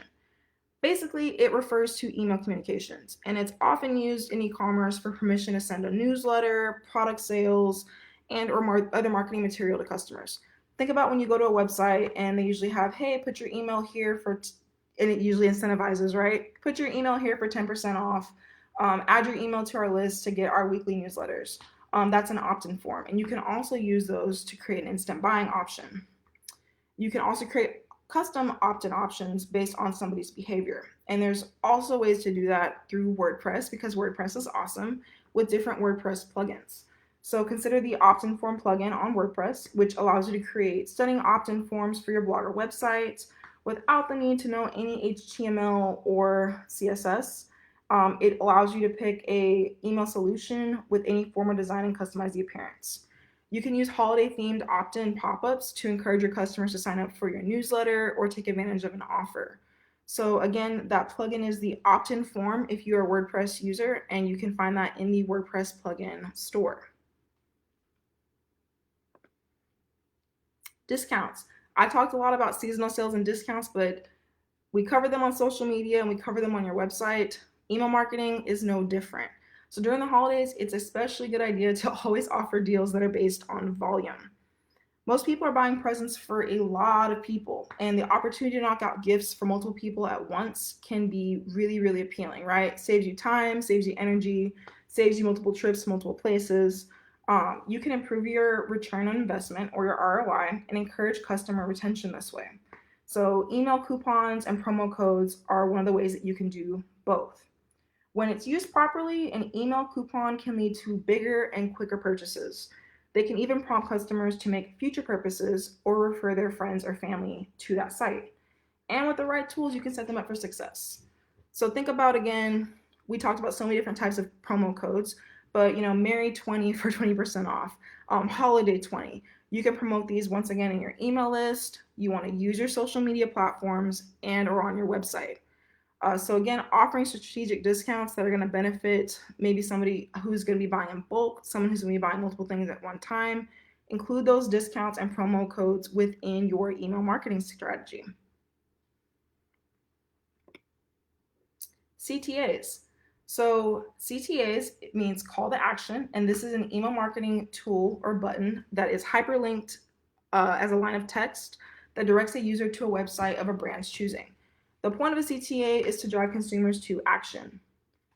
Basically, it refers to email communications, and it's often used in e-commerce for permission to send a newsletter, product sales, and or other marketing material to customers. Think about when you go to a website and they usually have, hey, put your email here and it usually incentivizes, right? Put your email here for 10% off. Add your email to our list to get our weekly newsletters. That's an opt-in form, and you can also use those to create an instant buying option. You can also create custom opt-in options based on somebody's behavior. And there's also ways to do that through WordPress, because WordPress is awesome with different WordPress plugins. So consider the opt-in form plugin on WordPress, which allows you to create stunning opt-in forms for your blog or website without the need to know any HTML or CSS. It allows you to pick a email solution with any form of design and customize the appearance. You can use holiday-themed opt-in pop-ups to encourage your customers to sign up for your newsletter or take advantage of an offer. So again, that plugin is the opt-in form if you're a WordPress user, and you can find that in the WordPress plugin store. Discounts. I talked a lot about seasonal sales and discounts, but we cover them on social media and we cover them on your website. Email marketing is no different. So during the holidays, it's especially a good idea to always offer deals that are based on volume. Most people are buying presents for a lot of people, and the opportunity to knock out gifts for multiple people at once can be really, really appealing, right? Saves you time, saves you energy, saves you multiple trips, multiple places. You can improve your return on investment or your ROI and encourage customer retention this way. So, email coupons and promo codes are one of the ways that you can do both. When it's used properly, an email coupon can lead to bigger and quicker purchases. They can even prompt customers to make future purchases or refer their friends or family to that site. And with the right tools, you can set them up for success. So think about, again, we talked about so many different types of promo codes, but Merry 20 for 20% off, Holiday 20. You can promote these once again in your email list. You want to use your social media platforms and or on your website. So again, offering strategic discounts that are going to benefit maybe somebody who's going to be buying in bulk, someone who's going to be buying multiple things at one time. Include those discounts and promo codes within your email marketing strategy. CTAs. So CTAs means call to action, and this is an email marketing tool or button that is hyperlinked as a line of text that directs a user to a website of a brand's choosing. The point of a CTA is to drive consumers to action.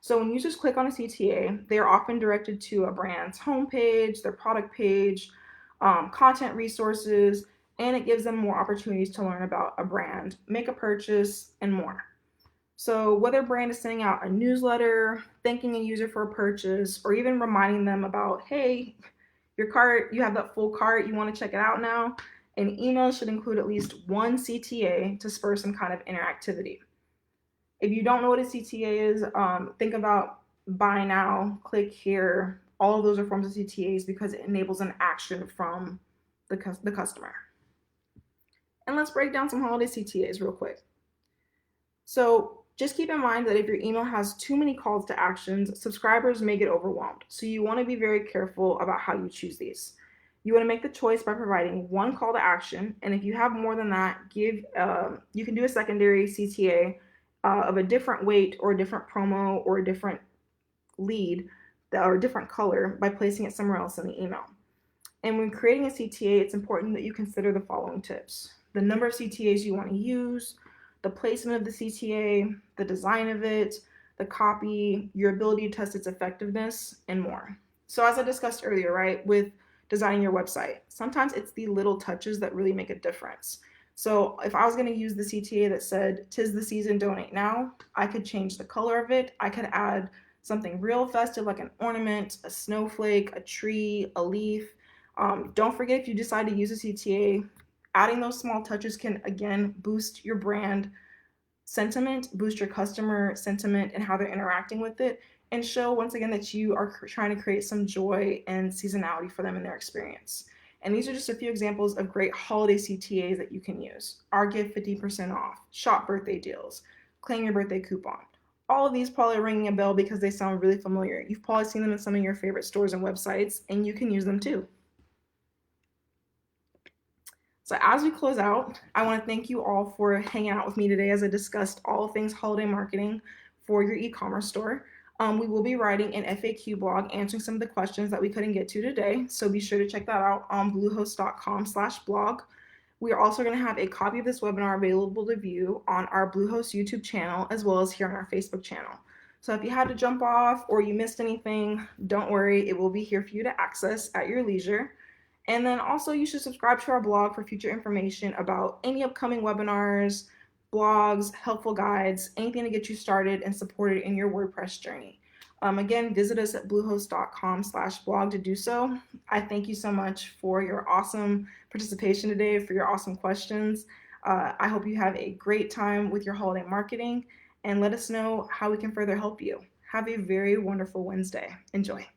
So when users click on a CTA, they are often directed to a brand's homepage, their product page, content resources, and it gives them more opportunities to learn about a brand, make a purchase, and more. So whether a brand is sending out a newsletter, thanking a user for a purchase, or even reminding them about, hey, your cart, you have that full cart, you want to check it out now, an email should include at least one CTA to spur some kind of interactivity. If you don't know what a CTA is, think about buy now, click here. All of those are forms of CTAs because it enables an action from the customer. And let's break down some holiday CTAs real quick. So Just keep in mind that if your email has too many calls to actions, subscribers may get overwhelmed. So you want to be very careful about how you choose these. You want to make the choice by providing one call to action, and if you have more than that, you can do a secondary CTA of a different weight or a different promo or a different lead or a different color by placing it somewhere else in the email. And when creating a CTA, it's important that you consider the following tips: the number of CTAs you want to use, the placement of the CTA, the design of it, the copy, your ability to test its effectiveness, and more. So, as I discussed earlier, right, with designing your website, sometimes it's the little touches that really make a difference. So, if I was going to use the CTA that said, "Tis the season, donate now," I could change the color of it. I could add something real festive like an ornament, a snowflake, a tree, a leaf. Don't forget, if you decide to use a CTA, adding those small touches can again boost your brand sentiment, boost your customer sentiment and how they're interacting with it, and show once again that you are trying to create some joy and seasonality for them in their experience. And these are just a few examples of great holiday CTAs that you can use. Our gift 50% off, shop birthday deals, claim your birthday coupon. All of these probably ringing a bell because they sound really familiar. You've probably seen them in some of your favorite stores and websites, and you can use them too. So as we close out, I want to thank you all for hanging out with me today as I discussed all things holiday marketing for your e-commerce store. We will be writing an FAQ blog answering some of the questions that we couldn't get to today. So be sure to check that out on bluehost.com/blog. We are also going to have a copy of this webinar available to view on our Bluehost YouTube channel as well as here on our Facebook channel. So if you had to jump off or you missed anything, don't worry, it will be here for you to access at your leisure. And then also you should subscribe to our blog for future information about any upcoming webinars, blogs, helpful guides, anything to get you started and supported in your WordPress journey. Again, visit us at bluehost.com/blog to do so. I thank you so much for your awesome participation today, for your awesome questions. I hope you have a great time with your holiday marketing and let us know how we can further help you. Have a very wonderful Wednesday. Enjoy.